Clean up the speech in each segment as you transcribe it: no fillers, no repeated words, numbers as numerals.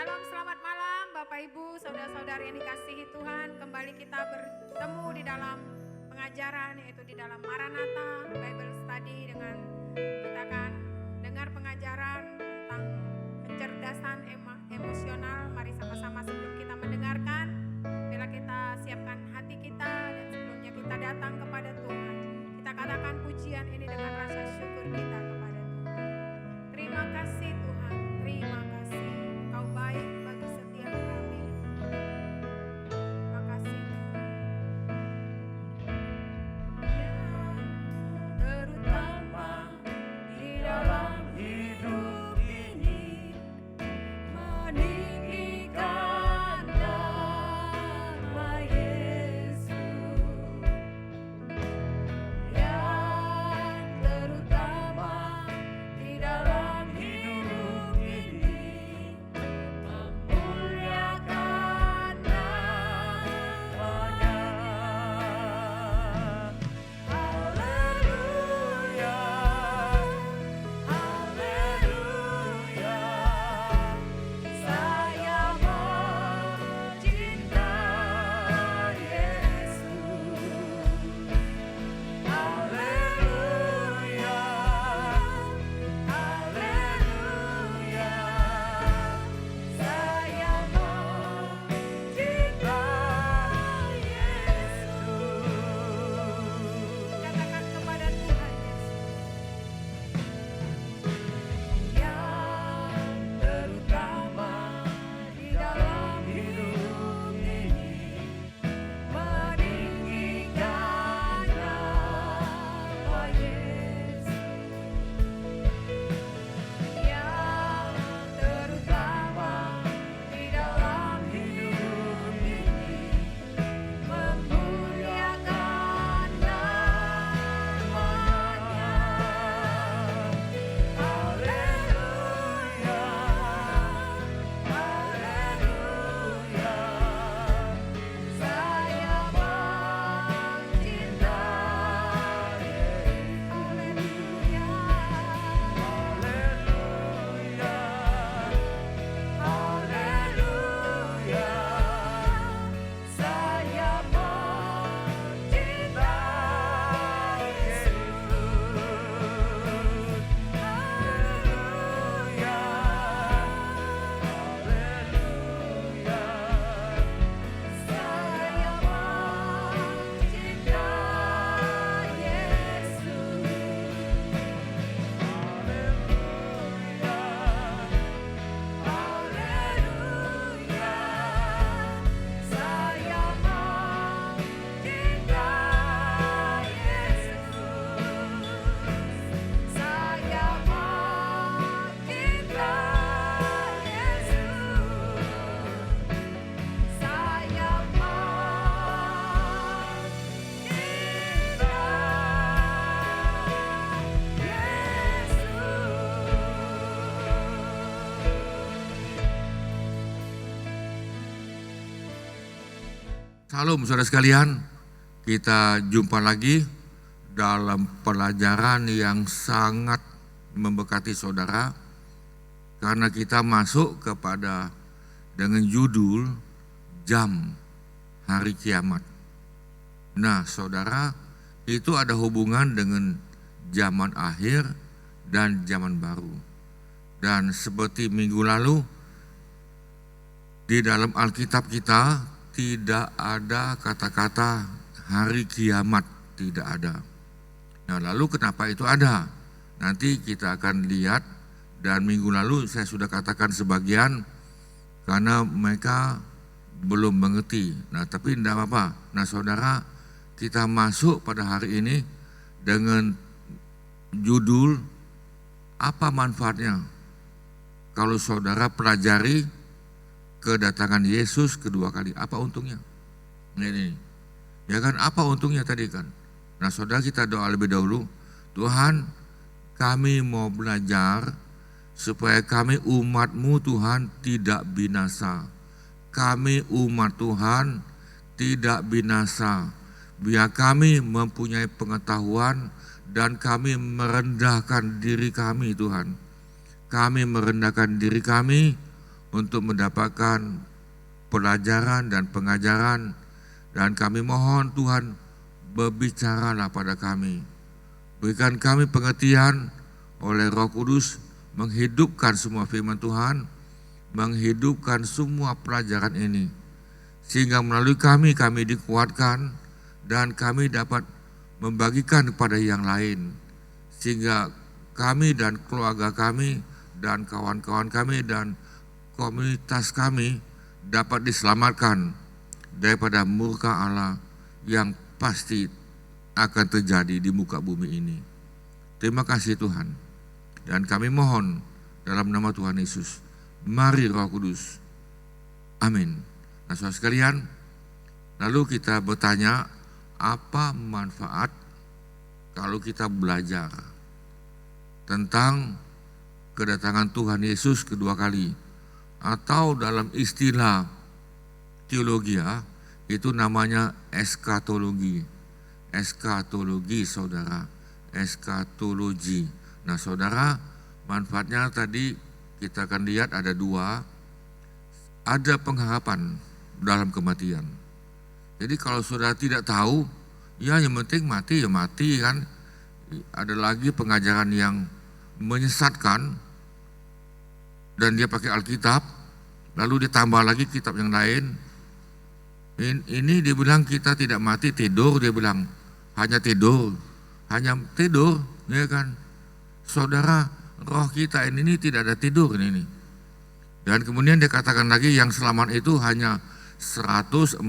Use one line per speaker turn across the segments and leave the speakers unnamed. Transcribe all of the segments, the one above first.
Shalom, selamat malam Bapak Ibu, saudara-saudari yang dikasihi Tuhan. Kembali kita bertemu di dalam pengajaran, yaitu di dalam Maranatha Bible Study, dengan kita akan dengar pengajaran tentang kecerdasan emosional. Mari sama-sama sebelum kita mendengarkan, bila kita siapkan hati kita dan sebelumnya kita datang kepada Tuhan, kita katakan pujian ini dengan rasa syukur kita kepada Tuhan. Terima kasih Tuhan, terima kasih. Engkau baik bagi setiap kami. Terima kasih. Terutama di dalam hidup ini, meninggikan nama Yesus. Yang terutama di dalam hidup ini, memuliakan namanya. Haleluya, haleluya, saya mencintai Yesus. Haleluya, haleluya, saya mencintai Yesus. Katakan kepada Tuhan Yesus. Yang terutama di dalam hidup ini, meninggikan nama Yesus. Yang terutama di dalam hidup ini, memuliakan namanya. Haleluya, haleluya, saya mencintai. Haleluya, haleluya, saya mencintai Yesus. Haleluya, haleluya, saya mencintai Yesus. Haleluya, saya mencintai Yesus. Saya mencintai Yesus. Saya
Shalom saudara sekalian, kita jumpa lagi dalam pelajaran yang sangat memberkati saudara, karena kita masuk kepada dengan judul Jam Hari Kiamat. Nah saudara, itu ada hubungan dengan zaman akhir dan zaman baru. Dan seperti minggu lalu, di dalam Alkitab kita tidak ada kata-kata hari kiamat, tidak ada. Nah lalu kenapa itu ada? Nanti kita akan lihat, dan minggu lalu saya sudah katakan sebagian karena mereka belum mengerti. Nah tapi tidak apa-apa. Nah saudara, kita masuk pada hari ini dengan judul apa manfaatnya kalau saudara pelajari kedatangan Yesus kedua kali, apa untungnya? Ini, ya kan, apa untungnya tadi kan? Nah saudara, kita doa lebih dahulu. Tuhan, kami mau belajar supaya kami umat-Mu Tuhan tidak binasa. Kami umat Tuhan tidak binasa. Biar kami mempunyai pengetahuan dan kami merendahkan diri kami Tuhan. Kami merendahkan diri kami untuk mendapatkan pelajaran dan pengajaran, dan kami mohon Tuhan berbicaralah pada kami. Berikan kami pengertian oleh Roh Kudus, menghidupkan semua firman Tuhan, menghidupkan semua pelajaran ini, sehingga melalui kami dikuatkan dan kami dapat membagikan kepada yang lain, sehingga kami dan keluarga kami dan kawan-kawan kami dan komunitas kami dapat diselamatkan daripada murka Allah yang pasti akan terjadi di muka bumi ini. Terima kasih Tuhan, dan kami mohon dalam nama Tuhan Yesus, mari Roh Kudus. Amin. Nah, saudara sekalian, lalu kita bertanya, apa manfaat kalau kita belajar tentang kedatangan Tuhan Yesus kedua kali, atau dalam istilah teologi itu namanya eskatologi. Eskatologi saudara, eskatologi. Nah saudara, manfaatnya tadi kita akan lihat ada dua. Ada pengharapan dalam kematian. Jadi kalau saudara tidak tahu, ya yang penting mati ya mati kan. Ada lagi pengajaran yang menyesatkan, dan dia pakai Alkitab, lalu ditambah lagi kitab yang lain. Ini dia bilang kita tidak mati, tidur, dia bilang hanya tidur, ya kan. Saudara, roh kita ini tidak ada tidur ini. Dan kemudian dia katakan lagi yang selamat itu hanya 144.000,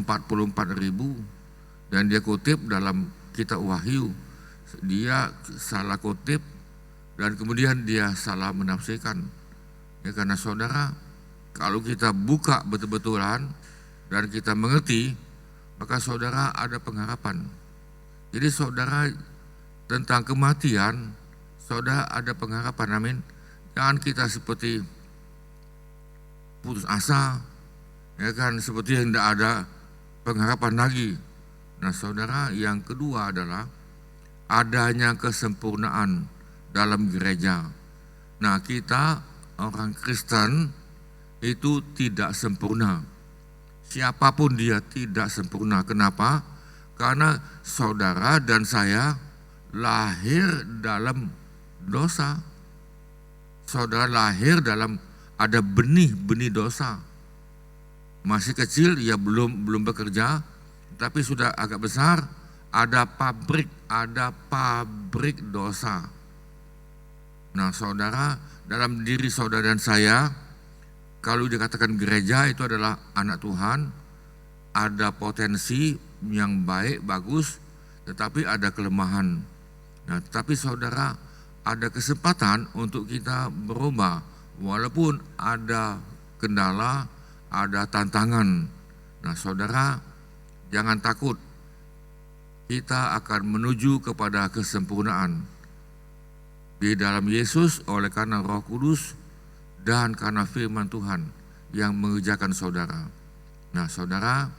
dan dia kutip dalam kitab Wahyu, dia salah kutip dan kemudian dia salah menafsirkan. Ya, karena saudara, kalau kita buka betul-betulan dan kita mengerti, maka saudara ada pengharapan. Jadi saudara, tentang kematian, saudara ada pengharapan, amin. Jangan kita seperti putus asa, ya kan, seperti yang tidak ada pengharapan lagi. Nah saudara, yang kedua adalah adanya kesempurnaan dalam gereja. Nah kita orang Kristen itu tidak sempurna. Siapapun dia tidak sempurna. Kenapa? Karena saudara dan saya lahir dalam dosa. Saudara lahir dalam ada benih-benih dosa. Masih kecil ya belum bekerja, tapi sudah agak besar ada pabrik dosa. Nah saudara, dalam diri saudara dan saya, kalau dikatakan gereja itu adalah anak Tuhan, ada potensi yang baik, bagus, tetapi ada kelemahan. Nah tapi saudara, ada kesempatan untuk kita berubah, walaupun ada kendala, ada tantangan. Nah saudara, jangan takut, kita akan menuju kepada kesempurnaan di dalam Yesus oleh karena Roh Kudus dan karena firman Tuhan yang mengerjakan saudara. Nah saudara,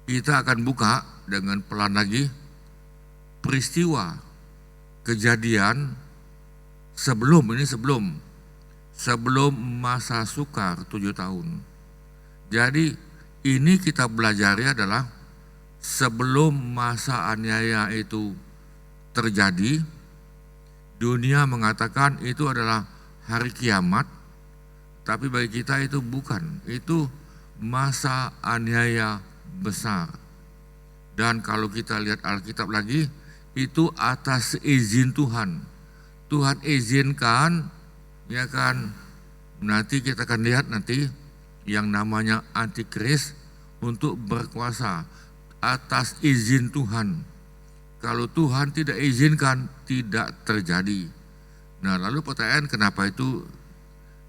kita akan buka dengan pelan lagi peristiwa kejadian sebelum masa sukar 7 tahun. Jadi ini kita belajari adalah sebelum masa aniaya itu terjadi, dunia mengatakan itu adalah hari kiamat, tapi bagi kita itu bukan, itu masa aniaya besar. Dan kalau kita lihat Alkitab lagi, itu atas izin Tuhan. Tuhan izinkan, ya kan, nanti kita akan lihat nanti yang namanya antikris untuk berkuasa atas izin Tuhan. Kalau Tuhan tidak izinkan, tidak terjadi. Nah lalu pertanyaan, kenapa itu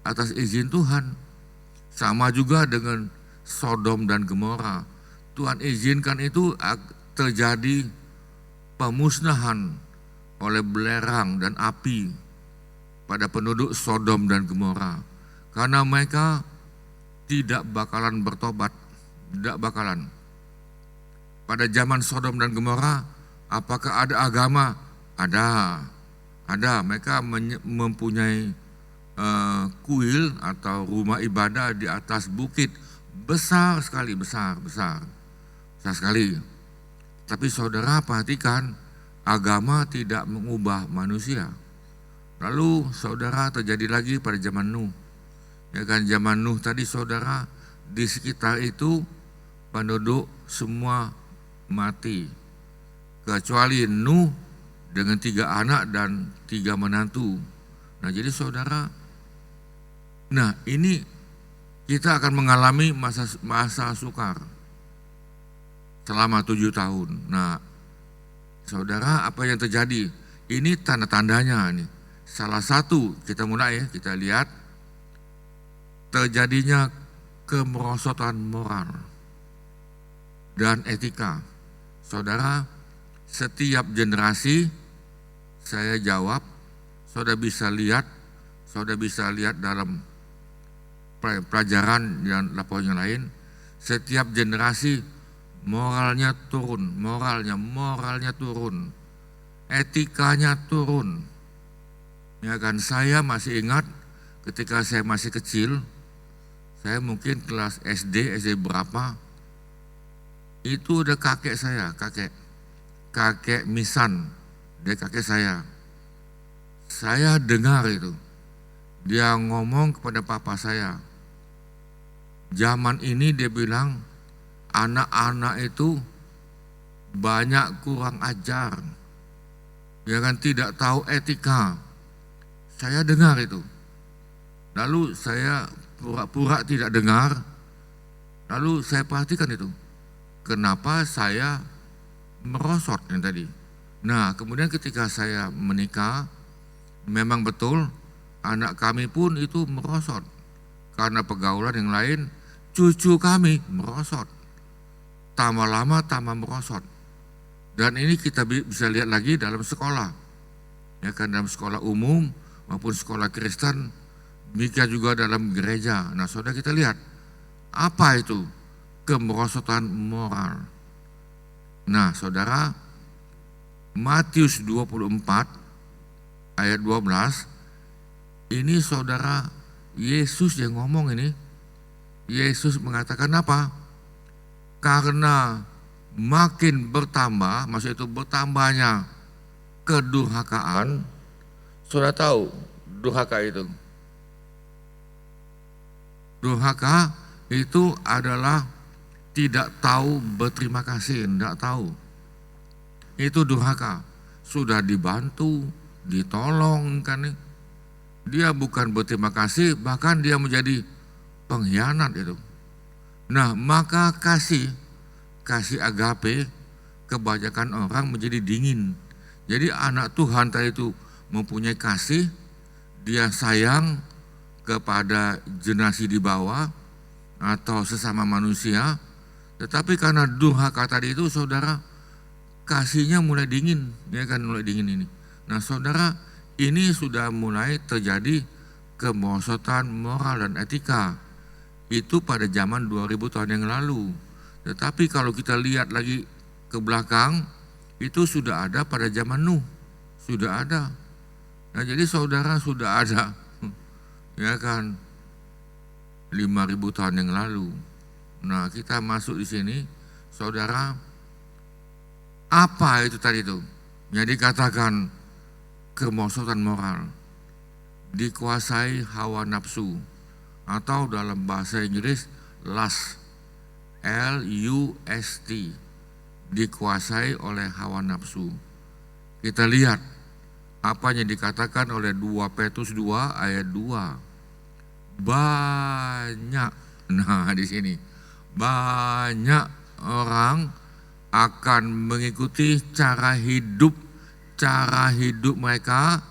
atas izin Tuhan? Sama juga dengan Sodom dan Gomora. Tuhan izinkan itu terjadi pemusnahan oleh belerang dan api pada penduduk Sodom dan Gomora, karena mereka tidak bakalan bertobat, tidak bakalan. Pada zaman Sodom dan Gomora, apakah ada agama? Ada. Mereka mempunyai kuil atau rumah ibadah di atas bukit, besar sekali, besar sekali. Tapi saudara perhatikan, agama tidak mengubah manusia. Lalu saudara terjadi lagi pada zaman Nuh. Ya kan, zaman Nuh tadi saudara, di sekitar itu penduduk semua mati. Kecuali Nuh dengan 3 anak dan 3 menantu. Nah jadi saudara, nah ini kita akan mengalami masa sukar selama 7 tahun. Nah saudara, apa yang terjadi? Ini tanda-tandanya nih. Salah satu, kita mulai ya, kita lihat terjadinya kemerosotan moral dan etika. Saudara, setiap generasi, saya jawab, saudara bisa lihat dalam pelajaran dan laporan yang lain, setiap generasi moralnya turun, moralnya turun, etikanya turun. Ya kan, saya masih ingat ketika saya masih kecil, saya mungkin kelas SD berapa, itu ada kakek saya, kakek Misan, dia kakek saya. Saya dengar itu, dia ngomong kepada papa saya, zaman ini dia bilang, anak-anak itu banyak kurang ajar, ya kan, tidak tahu etika. Saya dengar itu, lalu saya pura-pura tidak dengar, lalu saya perhatikan itu, kenapa saya merosot yang tadi. Nah kemudian ketika saya menikah, memang betul anak kami pun itu merosot, karena pergaulan yang lain, cucu kami merosot, tambah lama tambah merosot. Dan ini kita bisa lihat lagi dalam sekolah, ya kan, dalam sekolah umum maupun sekolah Kristen, demikian juga dalam gereja. Nah saudara, kita lihat apa itu kemerosotan moral. Nah saudara, Matius 24 ayat 12, ini saudara, Yesus yang ngomong ini. Yesus mengatakan apa? Karena makin bertambah, maksud itu bertambahnya kedurhakaan. Saudara tahu durhaka itu? Durhaka itu adalah tidak tahu berterima kasih, tidak tahu. Itu durhaka. Sudah dibantu, ditolong kan, dia bukan berterima kasih, bahkan dia menjadi pengkhianat itu. Nah maka kasih agape, kebanyakan orang menjadi dingin. Jadi anak Tuhan tadi itu mempunyai kasih, dia sayang kepada generasi di bawah atau sesama manusia, tetapi karena durhaka tadi itu saudara, kasihnya mulai dingin, ya kan, mulai dingin ini. Nah saudara, ini sudah mulai terjadi kemerosotan moral dan etika. Itu pada zaman 2000 tahun yang lalu. Tetapi kalau kita lihat lagi ke belakang, itu sudah ada pada zaman Nuh, sudah ada. Nah jadi saudara, sudah ada, ya kan, 5000 tahun yang lalu. Nah kita masuk di sini, saudara, apa itu tadi itu? Jadi katakan kemerosotan moral, dikuasai hawa nafsu, atau dalam bahasa Inggris lust, L-U-S-T, dikuasai oleh hawa nafsu. Kita lihat apa yang dikatakan oleh 2 Petrus 2 ayat 2. Banyak, nah di sini, banyak orang akan mengikuti cara hidup mereka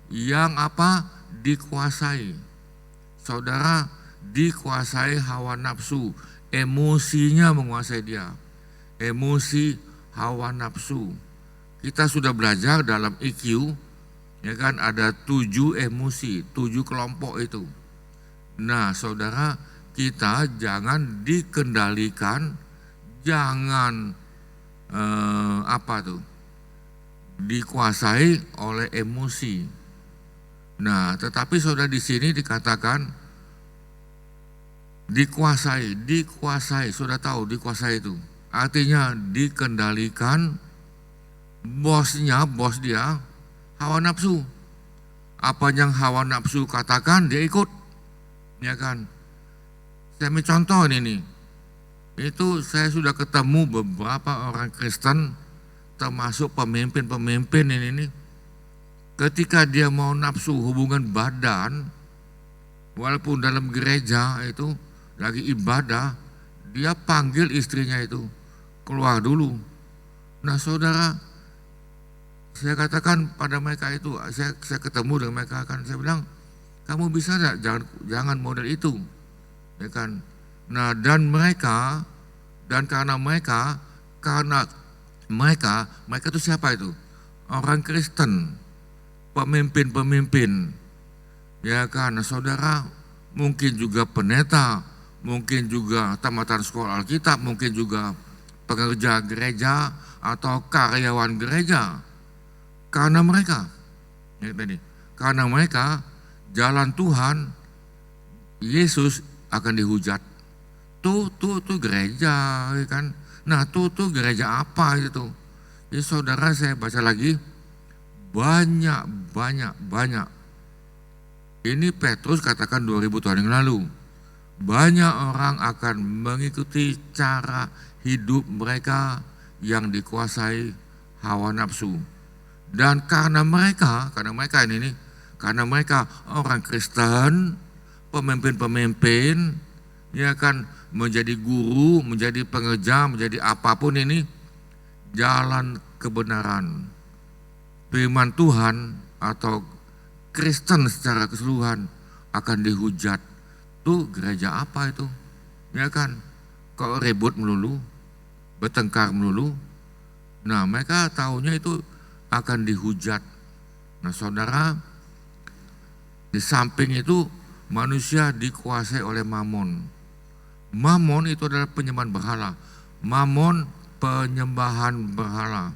yang apa? Dikuasai. Saudara, dikuasai hawa nafsu, emosinya menguasai dia. Emosi, hawa nafsu. Kita sudah belajar dalam EQ, ya kan, ada 7 emosi, 7 kelompok itu. Nah saudara, kita jangan dikendalikan, jangan dikuasai oleh emosi. Nah, tetapi saudara di sini dikatakan dikuasai, saudara tahu dikuasai itu. Artinya dikendalikan bos dia hawa nafsu. Apa yang hawa nafsu katakan dia ikut, ya kan? Saya ambil contoh ini. Itu saya sudah ketemu beberapa orang Kristen, termasuk pemimpin-pemimpin ini. Ketika dia mau nafsu hubungan badan, walaupun dalam gereja itu lagi ibadah, dia panggil istrinya itu keluar dulu. Nah saudara, saya katakan pada mereka itu, saya ketemu dengan mereka kan, saya bilang, kamu bisa enggak jangan model itu, ya kan? Nah karena mereka itu siapa itu? Orang Kristen, pemimpin, ya kan? Nah, saudara, mungkin juga pendeta, mungkin juga tamatan sekolah Alkitab, mungkin juga pekerja gereja atau karyawan gereja. Karena mereka jalan Tuhan, Yesus akan dihujat. Tuh gereja, kan? Nah, tuh gereja apa itu? Ya saudara, saya baca lagi, banyak. Ini Petrus katakan 2000 tahun yang lalu. Banyak orang akan mengikuti cara hidup mereka yang dikuasai hawa nafsu. Dan karena mereka orang Kristen, pemimpin, ya kan, menjadi guru, menjadi pengerja, menjadi apapun ini, jalan kebenaran, firman Tuhan atau Kristen secara keseluruhan akan dihujat. Tuh gereja apa itu? Ya kan, kok ribut melulu, bertengkar melulu. Nah mereka tahunya itu akan dihujat. Nah saudara, di samping itu manusia dikuasai oleh mamon. Mamon itu adalah penyembahan berhala. Mamon penyembahan berhala.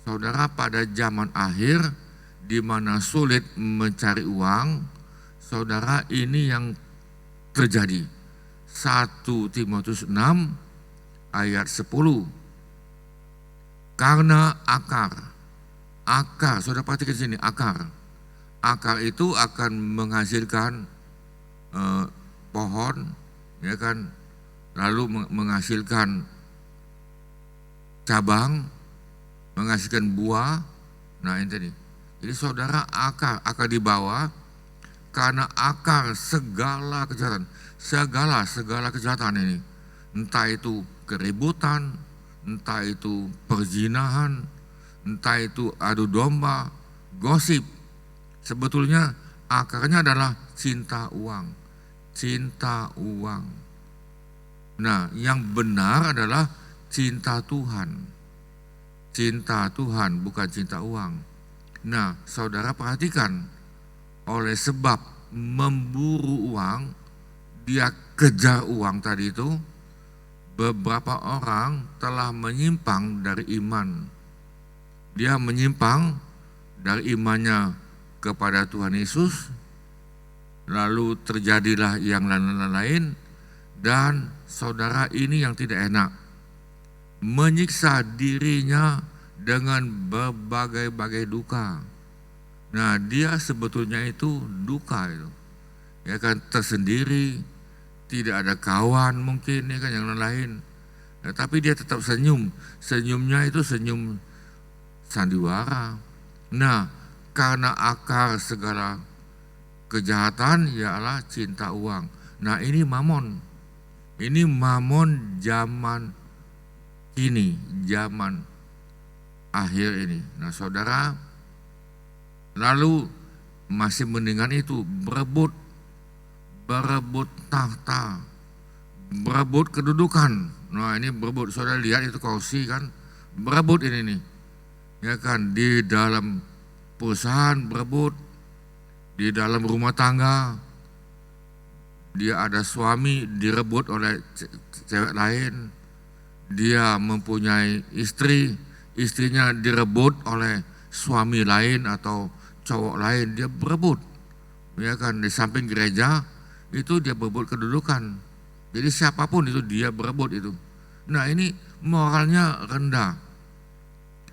Saudara, pada zaman akhir di mana sulit mencari uang, saudara, ini yang terjadi. 1 Timotius 6 ayat 10. Karena akar, saudara perhatikan sini, akar itu akan menghasilkan pohon, ya kan, lalu menghasilkan cabang, menghasilkan buah. Nah ini tadi. Jadi saudara, akar di bawah, karena akar segala kejahatan, segala kejahatan ini, entah itu keributan, entah itu perzinahan, entah itu adu domba, gosip, sebetulnya akarnya adalah cinta uang. Nah, yang benar adalah cinta Tuhan, bukan cinta uang. Nah, saudara perhatikan, oleh sebab memburu uang, dia kejar uang tadi itu, beberapa orang telah menyimpang dari iman. Dia menyimpang dari imannya kepada Tuhan Yesus, lalu terjadilah yang lain-lain, dan saudara ini yang tidak enak, menyiksa dirinya dengan berbagai-bagai duka. Nah dia sebetulnya itu duka itu, ya kan, tersendiri, tidak ada kawan mungkin, ya kan, yang lain. Nah, tapi dia tetap senyumnya itu senyum sandiwara. Nah karena akar segala kejahatan ialah cinta uang. Nah ini mamon zaman ini, zaman akhir ini. Nah saudara, lalu masih mendingan itu berebut tahta, berebut kedudukan. Nah ini berebut, saudara lihat itu kursi kan, berebut ini nih, ya kan, di dalam perusahaan berebut, di dalam rumah tangga, dia ada suami direbut oleh cewek lain, dia mempunyai istri, istrinya direbut oleh suami lain atau cowok lain, dia berebut. Ya kan, di samping gereja itu dia berebut kedudukan. Jadi siapapun itu dia berebut itu. Nah, ini moralnya rendah.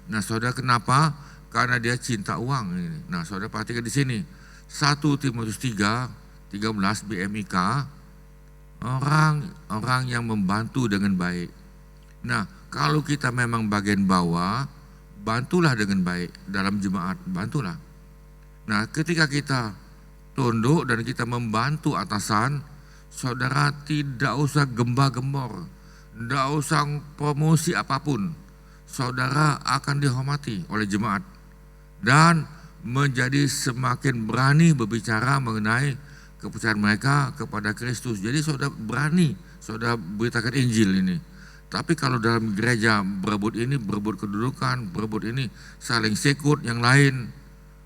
Nah, saudara, kenapa? Karena dia cinta uang ini. Nah, saudara perhatikan di sini. 1 Timotius 3:13 BMIK, orang yang membantu dengan baik. Nah, kalau kita memang bagian bawah, bantulah dengan baik dalam jemaat, bantulah. Nah, ketika kita tunduk dan kita membantu atasan, saudara tidak usah gembor-gembor, tidak usah promosi apapun. Saudara akan dihormati oleh jemaat dan menjadi semakin berani berbicara mengenai kepercayaan mereka kepada Kristus. Jadi saudara berani, saudara beritakan Injil ini. Tapi kalau dalam gereja berebut ini, berebut kedudukan, berebut ini, saling sikut yang lain,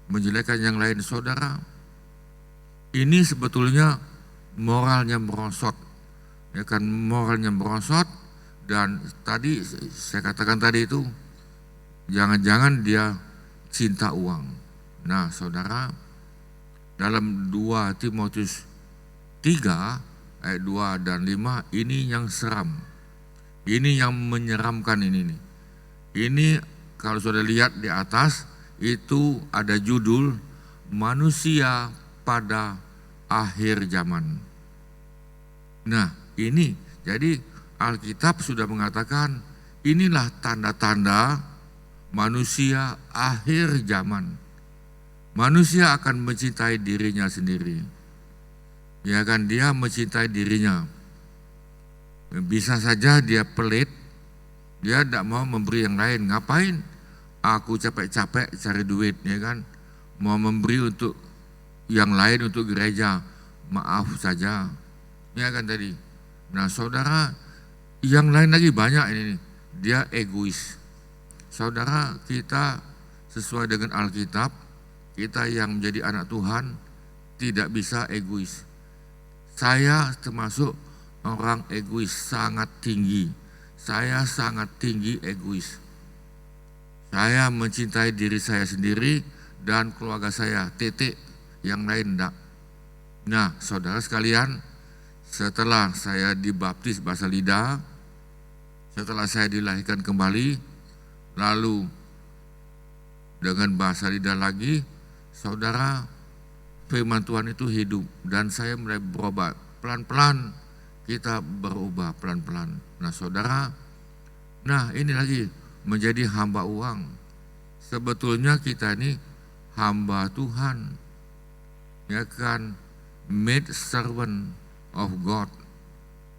menjelekkan yang lain, saudara, ini sebetulnya moralnya merosot. Ya kan, moralnya merosot. Dan tadi saya katakan tadi itu, jangan-jangan dia cinta uang. Nah, saudara, dalam 2 Timotius 3 ayat 2 dan 5 ini yang seram. Ini yang menyeramkan ini nih. Ini kalau sudah lihat di atas itu ada judul manusia pada akhir zaman. Nah, ini jadi Alkitab sudah mengatakan inilah tanda-tanda manusia akhir zaman. Manusia akan mencintai dirinya sendiri. Ya kan, dia mencintai dirinya. Bisa saja dia pelit, dia tidak mau memberi yang lain. Ngapain? Aku capek-capek cari duit, ya kan? Mau memberi untuk yang lain, untuk gereja, maaf saja. Ya kan tadi. Nah, saudara, yang lain lagi banyak ini. Dia egois. Saudara, kita sesuai dengan Alkitab, kita yang menjadi anak Tuhan tidak bisa egois. Saya termasuk orang egois sangat tinggi. Saya sangat tinggi egois. Saya mencintai diri saya sendiri dan keluarga saya, titik, yang lain enggak. Nah, saudara sekalian, setelah saya dibaptis bahasa lidah, setelah saya dilahirkan kembali, lalu dengan bahasa lidah lagi, saudara, firman Tuhan itu hidup dan saya mulai berubah. Pelan-pelan kita berubah pelan-pelan. Nah, saudara, nah ini lagi menjadi hamba uang. Sebetulnya kita ini hamba Tuhan, ya kan, made servant of God.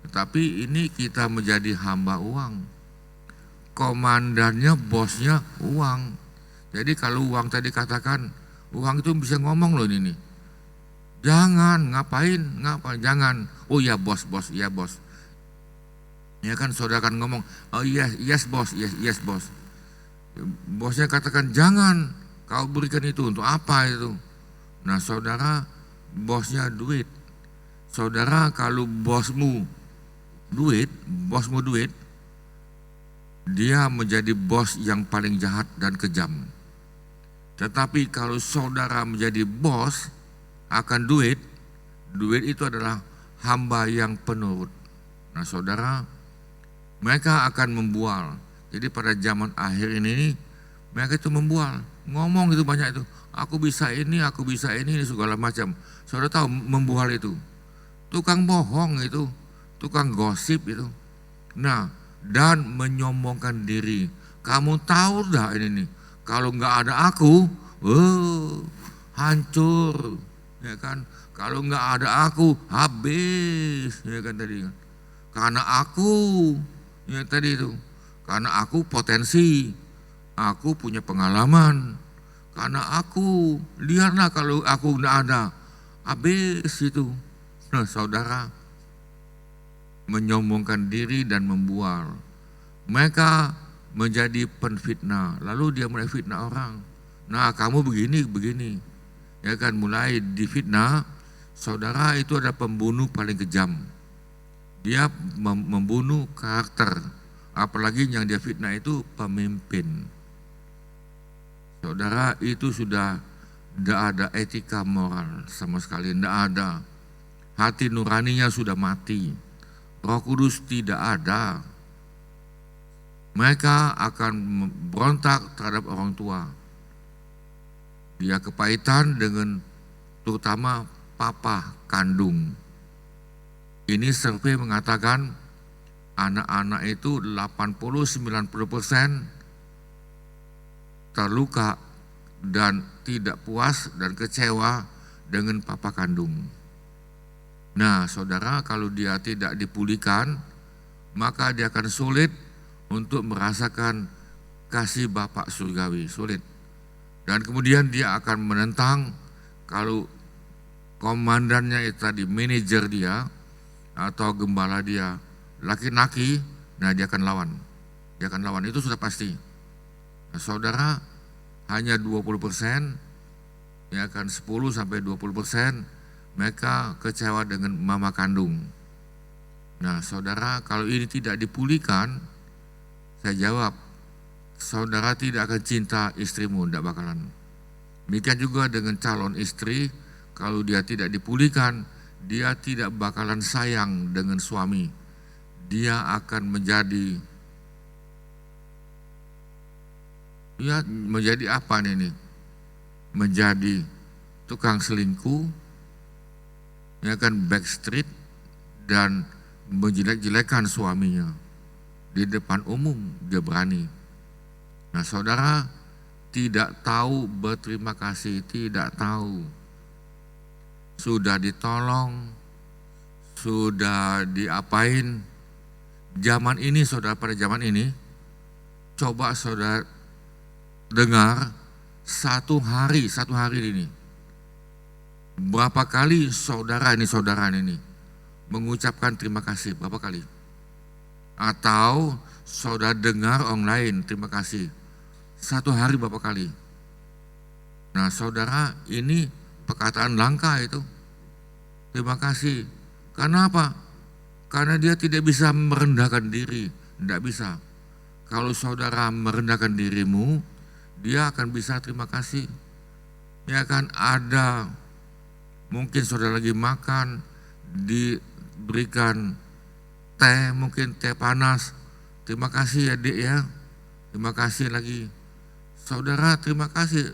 Tetapi ini kita menjadi hamba uang. Komandannya, bosnya uang. Jadi kalau uang tadi katakan, uang itu bisa ngomong loh ini. Jangan, ngapain, jangan. Oh ya bos, ya bos. Ya kan, saudara kan ngomong, oh yes bos, yes bos. Bosnya katakan, jangan, kau berikan itu untuk apa itu? Nah, saudara, bosnya duit. Saudara, kalau bosmu duit, dia menjadi bos yang paling jahat dan kejam. Tetapi kalau saudara menjadi bos akan duit itu adalah hamba yang penurut. Nah, saudara, mereka akan membual. Jadi pada zaman akhir ini mereka itu membual, ngomong itu banyak itu. Aku bisa ini segala macam. Saudara tahu membual itu. Tukang bohong itu, tukang gosip itu. Nah, dan menyombongkan diri. Kamu tahu dah ini nih, kalau nggak ada aku, hancur, ya kan? Kalau nggak ada aku, habis, ya kan tadi kan? Karena aku, ya tadi itu, karena aku potensi, aku punya pengalaman, karena aku, lihatlah kalau aku nggak ada, habis itu. Nah, saudara, menyombongkan diri dan membual. Mereka menjadi penfitnah, lalu dia mulai fitnah orang. Nah, kamu begini, ya kan, mulai difitnah. Saudara, itu ada pembunuh paling kejam. Dia membunuh karakter, apalagi yang dia fitnah itu pemimpin. Saudara, itu sudah Tidak ada etika moral sama sekali, tidak ada. Hati nuraninya sudah mati. Roh Kudus tidak ada. Mereka akan berontak terhadap orang tua. Dia kepahitan dengan terutama papa kandung. Ini survei mengatakan anak-anak itu 80-90% terluka dan tidak puas dan kecewa dengan papa kandung. Nah, saudara, kalau dia tidak dipulihkan, maka dia akan sulit untuk merasakan kasih Bapa surgawi, sulit. Dan kemudian dia akan menentang kalau komandannya itu tadi, manajer dia atau gembala dia laki-laki, nah dia akan lawan. Dia akan lawan, itu sudah pasti. Nah, saudara, hanya 20%, ya kan 10-20% mereka kecewa dengan mama kandung. Nah, saudara, kalau ini tidak dipulihkan, saya jawab, saudara tidak akan cinta istrimu, tidak bakalan. Demikian juga dengan calon istri, kalau dia tidak dipulihkan, dia tidak bakalan sayang dengan suami. Dia akan menjadi, ya menjadi apa ini? Menjadi tukang selingkuh, ya kan, backstreet, dan menjelek-jelekan suaminya. Di depan umum dia berani. Nah, saudara, tidak tahu berterima kasih, tidak tahu. Sudah ditolong, sudah diapain. Zaman ini, saudara, pada zaman ini, coba saudara dengar satu hari ini, berapa kali saudara ini mengucapkan terima kasih, berapa kali? Atau saudara dengar orang lain terima kasih, satu hari berapa kali? Nah, saudara, ini perkataan langka itu, terima kasih. Karena apa? Karena dia tidak bisa merendahkan diri, tidak bisa. Kalau saudara merendahkan dirimu, dia akan bisa terima kasih. Ya kan, ada mungkin saudara lagi makan, diberikan teh, mungkin teh panas. Terima kasih ya Dek ya, terima kasih lagi. Saudara terima kasih.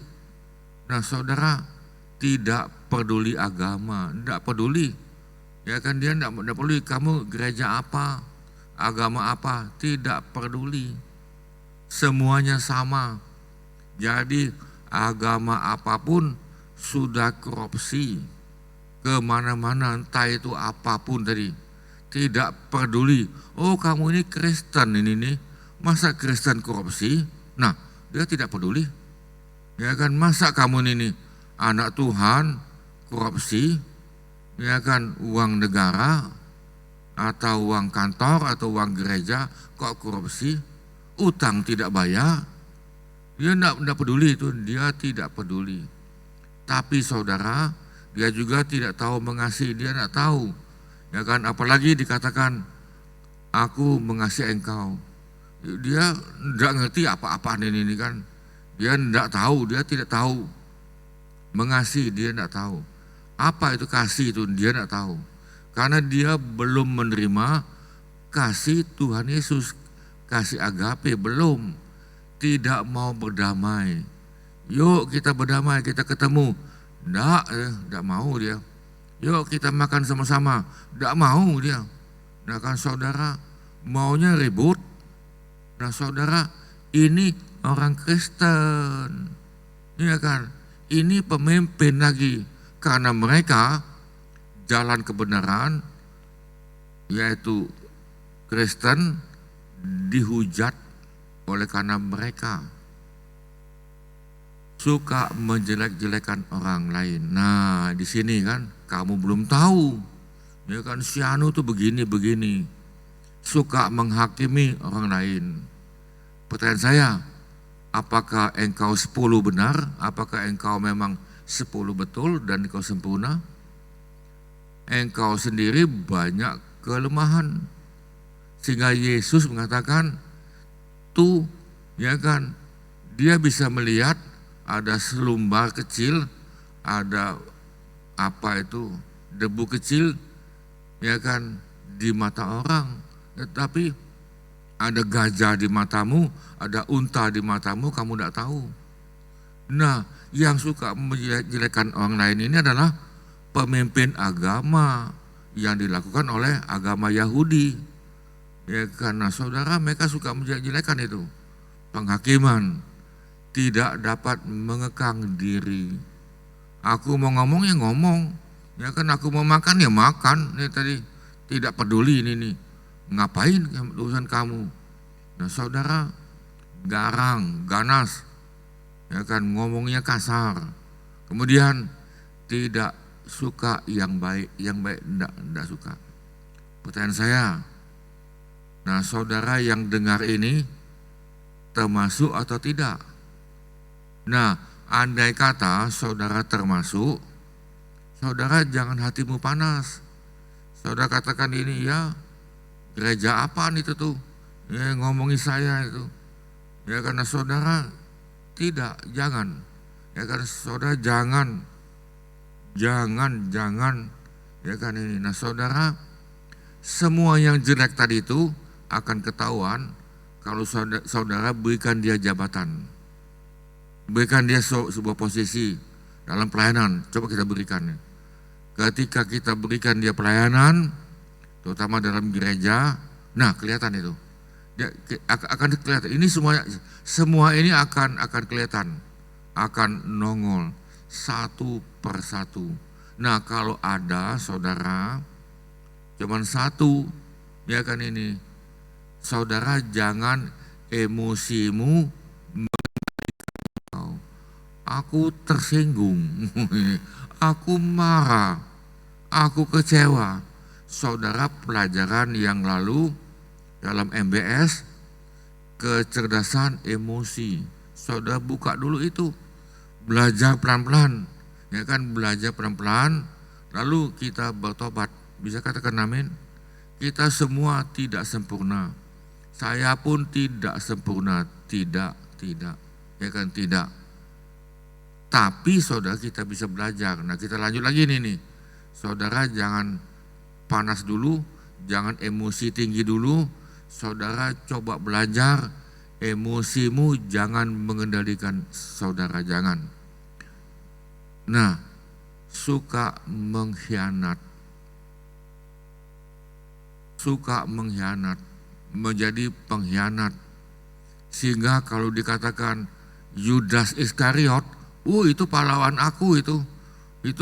Nah, saudara tidak peduli agama, tidak peduli. Ya kan, dia tidak peduli kamu gereja apa, agama apa, tidak peduli. Semuanya sama. Jadi agama apapun sudah korupsi kemana-mana, entah itu apapun tadi. Tidak peduli, oh kamu ini Kristen ini nih, masa Kristen korupsi? Nah, dia tidak peduli. Ya kan, masa kamu ini anak Tuhan korupsi? Ya kan, uang negara atau uang kantor atau uang gereja kok korupsi? Utang tidak bayar? Dia tidak peduli itu, dia tidak peduli. Tapi saudara, dia juga tidak tahu mengasihi, dia tidak tahu. Ya kan, apalagi dikatakan aku mengasihi engkau. Dia tidak ngerti apa-apaan ini kan. Dia tidak tahu, dia tidak tahu. Mengasihi dia tidak tahu. Apa itu kasih itu dia tidak tahu. Karena dia belum menerima kasih Tuhan Yesus, kasih agape, belum. Tidak mau berdamai. Yuk kita berdamai, kita ketemu. Tidak mau dia. Yuk kita makan sama-sama. Tidak mau dia. Nah kan saudara, maunya ribut. Nah saudara, ini orang Kristen. Iya kan, ini pemimpin lagi. Karena mereka jalan kebenaran, yaitu Kristen, dihujat oleh karena mereka suka menjelek-jelekan orang lain. Nah, di sini kan kamu belum tahu. Ya kan, si anu tuh begini-begini. Suka menghakimi orang lain. Pertanyaan saya, apakah engkau 10 benar? Apakah engkau memang 10 betul dan engkau sempurna? Engkau sendiri banyak kelemahan. Sehingga Yesus mengatakan, tuh, ya kan, dia bisa melihat ada selumbar kecil ada apa itu debu kecil, ya kan, di mata orang, tetapi ada gajah di matamu, ada unta di matamu, kamu tidak tahu. Nah, yang suka menjelekkan orang lain ini adalah pemimpin agama yang dilakukan oleh agama Yahudi. Ya, karena saudara, mereka suka menjelekkan itu. Penghakiman, tidak dapat mengekang diri. Aku mau ngomong ya ngomong, ya kan, aku mau makan ya makan. Ini tadi tidak peduli ini nih, ngapain urusan kamu. Nah saudara, garang, ganas, ya kan, ngomongnya kasar. Kemudian tidak suka yang baik tidak suka. Pertanyaan saya, nah saudara yang dengar ini termasuk atau tidak? Nah, andai kata saudara termasuk, saudara jangan hatimu panas. Saudara katakan ini, ya gereja apaan itu tuh, ya ngomongin saya itu. Ya karena saudara tidak, jangan. Ya kan saudara jangan, ya kan ini. Nah saudara, semua yang jelek tadi itu akan ketahuan kalau saudara berikan dia jabatan, berikan dia sebuah posisi dalam pelayanan. Coba kita berikan. Ketika kita berikan dia pelayanan, terutama dalam gereja, nah kelihatan itu. Dia akan kelihatan. Ini semua ini akan kelihatan, akan nongol satu persatu. Nah kalau ada saudara cuman satu, ya kan ini, saudara jangan emosimu mengendalikan. Aku tersinggung, aku marah, aku kecewa. Saudara, pelajaran yang lalu dalam MBS, kecerdasan emosi, saudara buka dulu itu, belajar pelan-pelan, ya kan, belajar pelan-pelan, lalu kita bertobat. Bisa katakan amin? Kita semua tidak sempurna, saya pun tidak sempurna, tidak, ya kan, tidak. Tapi saudara kita bisa belajar. Nah kita lanjut lagi nih, saudara jangan panas dulu, jangan emosi tinggi dulu. Saudara coba belajar, emosimu jangan mengendalikan saudara, jangan. Nah, suka mengkhianat, menjadi pengkhianat. Sehingga kalau dikatakan Yudas Iskariot, itu pahlawan aku, itu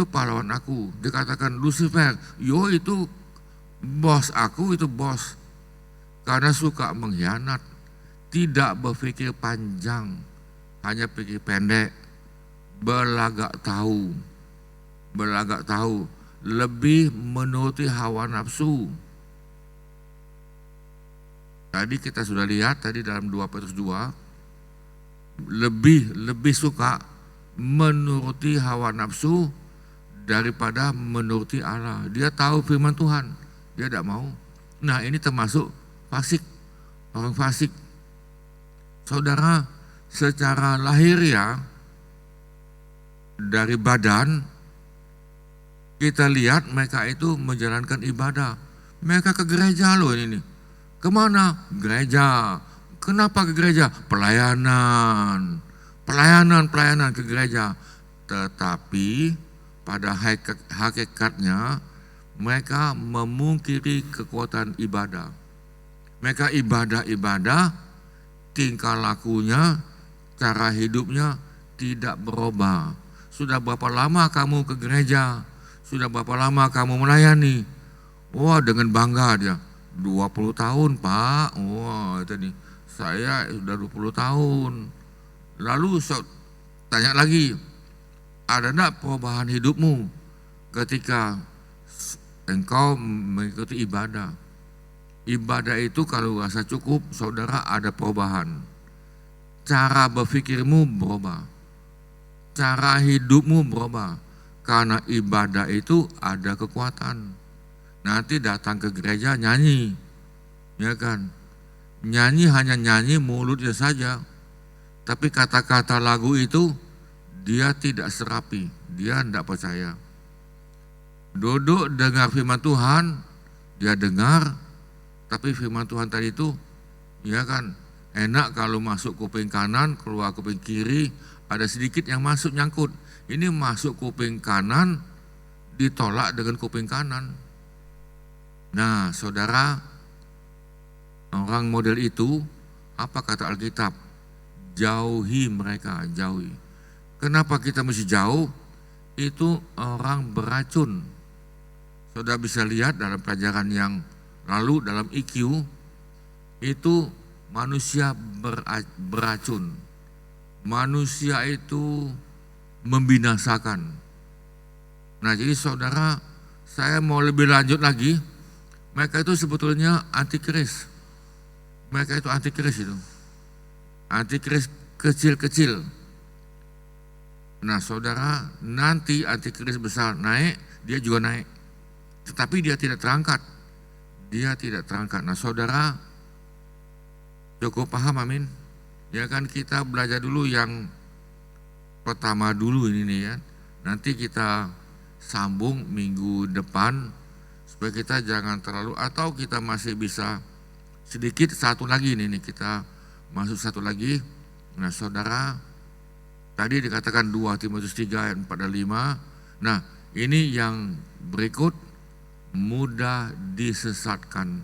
pahlawan aku. Dikatakan Lucifer, itu bos aku, itu bos. Karena suka mengkhianat, tidak berpikir panjang, hanya pikir pendek, berlagak tahu, lebih menuruti hawa nafsu. Tadi kita sudah lihat tadi dalam 2 Petrus 2, lebih suka menuruti hawa nafsu daripada menuruti Allah. Dia tahu firman Tuhan, dia tidak mau. Nah ini termasuk fasik, orang fasik. Saudara, secara lahiriah dari badan kita lihat mereka itu menjalankan ibadah. Mereka ke gereja loh ini. Kemana? Gereja. Kenapa ke gereja? Pelayanan ke gereja. Tetapi pada hakikatnya mereka memungkiri kekuatan ibadah. Mereka ibadah, tingkah lakunya, cara hidupnya tidak berubah. Sudah berapa lama kamu ke gereja? Sudah berapa lama kamu melayani? Wah, dengan bangga dia, 20 tahun Pak. Wah, itu nih, saya sudah 20 tahun. Lalu tanya lagi, ada enggak perubahan hidupmu ketika engkau mengikuti ibadah? Ibadah itu kalau rasa cukup, saudara, ada perubahan. Cara berpikirmu berubah, cara hidupmu berubah. Karena ibadah itu ada kekuatan. Nanti datang ke gereja nyanyi, ya kan? Nyanyi hanya nyanyi mulutnya saja, tapi kata-kata lagu itu dia tidak serapi, dia tidak percaya. Duduk dengar firman Tuhan, dia dengar, tapi firman Tuhan tadi itu, ya kan, enak kalau masuk kuping kanan, keluar kuping kiri, ada sedikit yang masuk nyangkut. Ini masuk kuping kanan, ditolak dengan kuping kanan. Nah, saudara, orang model itu, apa kata Alkitab? Jauhi mereka, jauhi. Kenapa kita mesti jauh? Itu orang beracun. Saudara bisa lihat dalam pelajaran yang lalu dalam IQ, itu manusia beracun. Manusia itu membinasakan. Nah, jadi saudara, saya mau lebih lanjut lagi. Mereka itu sebetulnya antikris. Mereka itu antikris itu. Antikris kecil-kecil. Nah, saudara, nanti antikris besar naik, dia juga naik. Tetapi dia tidak terangkat. Dia tidak terangkat. Nah, saudara, cukup paham, amin. Ya kan, kita belajar dulu yang pertama dulu ini nih ya. Nanti kita sambung minggu depan supaya kita jangan terlalu, atau kita masih bisa sedikit satu lagi nih kita masuk satu lagi. Nah, saudara, tadi dikatakan 2 Timotius 3 ayat 4 dan 5. Nah, ini yang berikut, mudah disesatkan.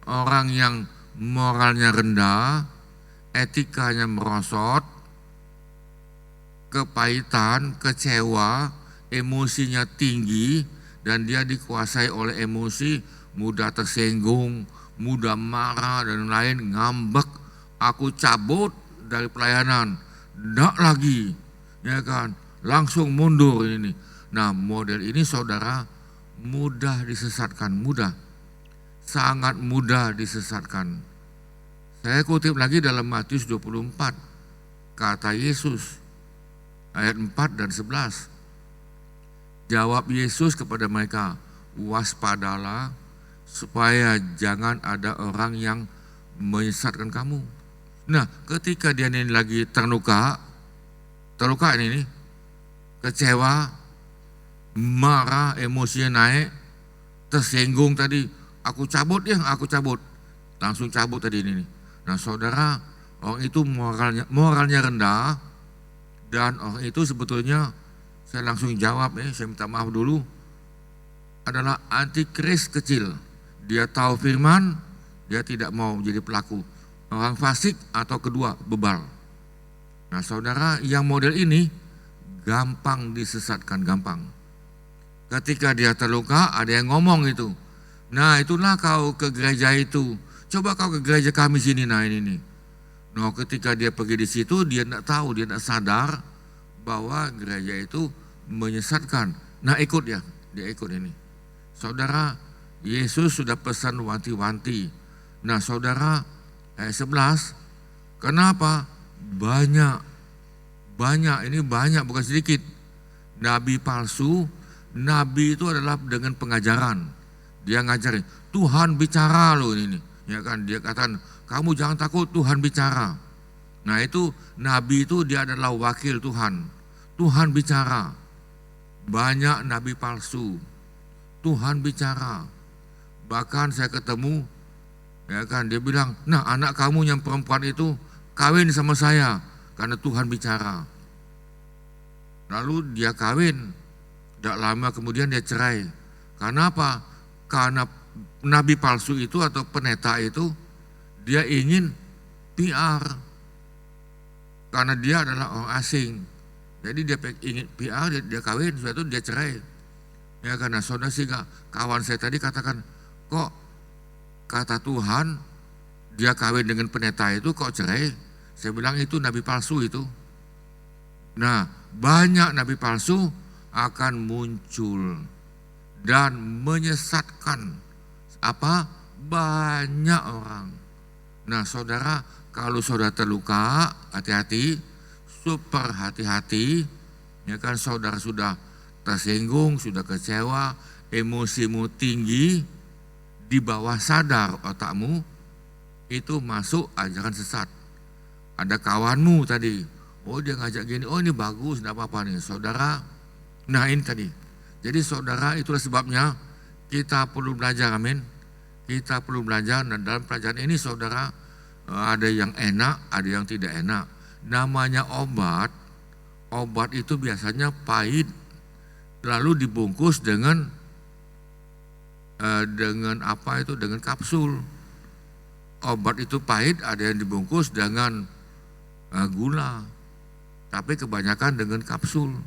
Orang yang moralnya rendah, etikanya merosot, kepahitan, kecewa, emosinya tinggi, dan dia dikuasai oleh emosi, mudah tersinggung, mudah marah dan lain, ngambek, aku cabut dari pelayanan, ndak lagi, ya kan, langsung mundur ini. Nah, model ini saudara mudah disesatkan, mudah, sangat mudah disesatkan. Saya kutip lagi dalam Matius 24, kata Yesus, ayat 4 dan 11. Jawab Yesus kepada mereka, waspadalah supaya jangan ada orang yang menyesatkan kamu. Nah, ketika dia ini lagi terluka ini, kecewa, marah, emosinya naik, tersinggung tadi, aku cabut, langsung cabut tadi ini. Nah, saudara, orang itu moralnya rendah, dan orang itu sebetulnya, saya langsung jawab saya minta maaf dulu, adalah antikris kecil. Dia tahu firman, dia tidak mau menjadi pelaku. Orang fasik atau kedua, bebal. Nah, saudara, yang model ini gampang disesatkan, gampang. Ketika dia terluka, ada yang ngomong itu. Nah, itulah kau ke gereja itu. Coba kau ke gereja kami sini, nah ini. Nah, ketika dia pergi di situ, dia tidak tahu, dia tidak sadar bahwa gereja itu menyesatkan. Nah, ikut ya, dia ikut ini. Saudara, Yesus sudah pesan wanti-wanti. Nah, saudara, ayat 11, kenapa? Banyak, ini banyak, bukan sedikit. Nabi palsu, nabi itu adalah dengan pengajaran. Dia ngajarin, Tuhan bicara loh ini. Ya kan, dia katakan, kamu jangan takut, Tuhan bicara. Nah, itu nabi itu dia adalah wakil Tuhan. Tuhan bicara. Banyak nabi palsu. Tuhan bicara. Bahkan saya ketemu, ya kan, dia bilang, nah anak kamu yang perempuan itu kawin sama saya karena Tuhan bicara. Lalu dia kawin, tidak lama kemudian dia cerai. Karena apa? Karena nabi palsu itu atau pendeta itu dia ingin PR, karena dia adalah orang asing. Jadi dia ingin PR, dia kawin, setelah itu dia cerai. Ya, karena saudara, sehingga kawan saya tadi katakan, kok kata Tuhan dia kawin dengan pendeta itu kok cerai? Saya bilang itu nabi palsu itu. Nah, banyak nabi palsu akan muncul dan menyesatkan banyak orang. Nah, saudara, kalau saudara terluka, hati-hati, super hati-hati. Ya kan, saudara sudah tersinggung, sudah kecewa, emosimu tinggi, di bawah sadar otakmu itu masuk ajaran sesat. Ada kawanmu tadi, Oh dia ngajak gini, oh ini bagus, enggak apa-apa nih saudara. Nah ini tadi. Jadi saudara itulah sebabnya kita perlu belajar, amin. Kita perlu belajar dan dalam pelajaran ini saudara ada yang enak, ada yang tidak enak. Namanya obat itu biasanya pahit lalu dibungkus dengan apa itu, dengan kapsul. Obat itu pahit, ada yang dibungkus dengan gula. Tapi kebanyakan dengan kapsul.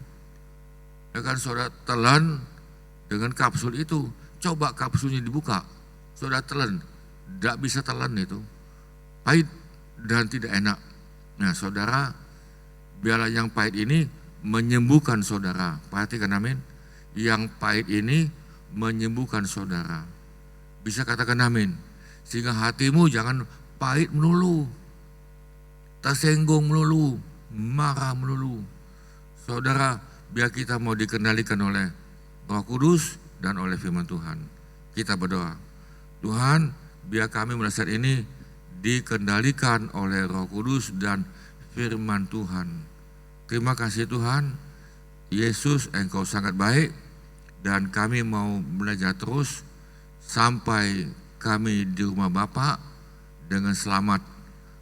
Ya kan saudara telan dengan kapsul itu. Coba kapsulnya dibuka, saudara telan, tidak bisa telan itu. Pahit dan tidak enak. Nah saudara, biarlah yang pahit ini menyembuhkan saudara. Perhatikan amin. Yang pahit ini menyembuhkan saudara. Bisa katakan amin. Sehingga hatimu jangan pahit melulu, tersinggung melulu, marah melulu. Saudara, biar kita mau dikendalikan oleh Roh Kudus dan oleh firman Tuhan. Kita berdoa, Tuhan biar kami mulai saat ini dikendalikan oleh Roh Kudus dan firman Tuhan. Terima kasih Tuhan, Yesus Engkau sangat baik dan kami mau belajar terus sampai kami di rumah Bapa dengan selamat.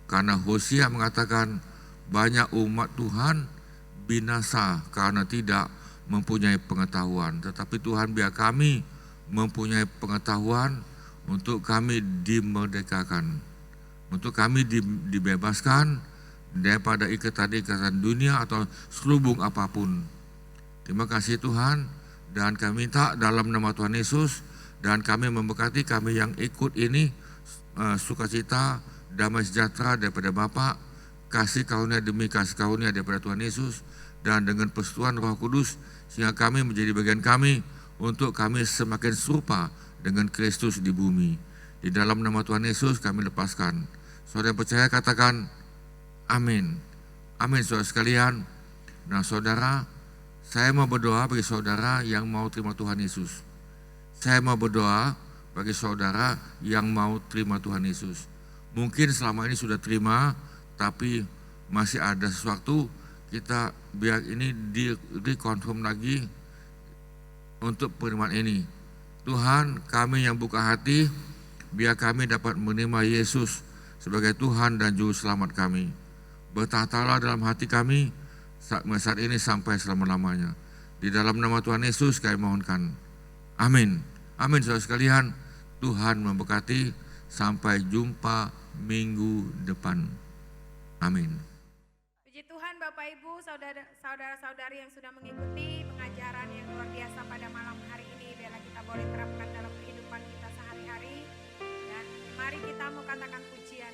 Karena Hosea mengatakan banyak umat Tuhan binasa karena tidak mempunyai pengetahuan. Tetapi Tuhan biar kami mempunyai pengetahuan untuk kami dimerdekakan, untuk kami dibebaskan daripada ikatan-ikatan dunia atau selubung apapun. Terima kasih Tuhan, dan kami minta dalam nama Tuhan Yesus, dan kami memberkati kami yang ikut ini sukacita, damai sejahtera daripada Bapa, kasih karunia demi kasih karunia daripada Tuhan Yesus, dan dengan persetujuan Roh Kudus, sehingga kami menjadi bagian kami untuk kami semakin serupa dengan Kristus di bumi. Di dalam nama Tuhan Yesus kami lepaskan. Saudara yang percaya katakan amin. Amin saudara sekalian. Nah saudara, saya mau berdoa bagi saudara yang mau terima Tuhan Yesus. Saya mau berdoa bagi saudara yang mau terima Tuhan Yesus. Mungkin selama ini sudah terima, tapi masih ada sesuatu, kita biar ini di-reconfirm lagi untuk penerimaan ini. Tuhan, kami yang buka hati, biar kami dapat menerima Yesus sebagai Tuhan dan Juru Selamat kami. Bertahtalah dalam hati kami saat ini sampai selama-lamanya. Di dalam nama Tuhan Yesus kami mohonkan. Amin. Amin saudara sekalian. Tuhan memberkati. Sampai jumpa minggu depan. Amin.
Puji Tuhan Bapak Ibu, saudara-saudari yang sudah mengikuti pengajaran yang luar biasa pada malam hari ini. Biarlah kita boleh terapkan dalam kehidupan kita sehari-hari. Dan mari kita mau katakan pujian.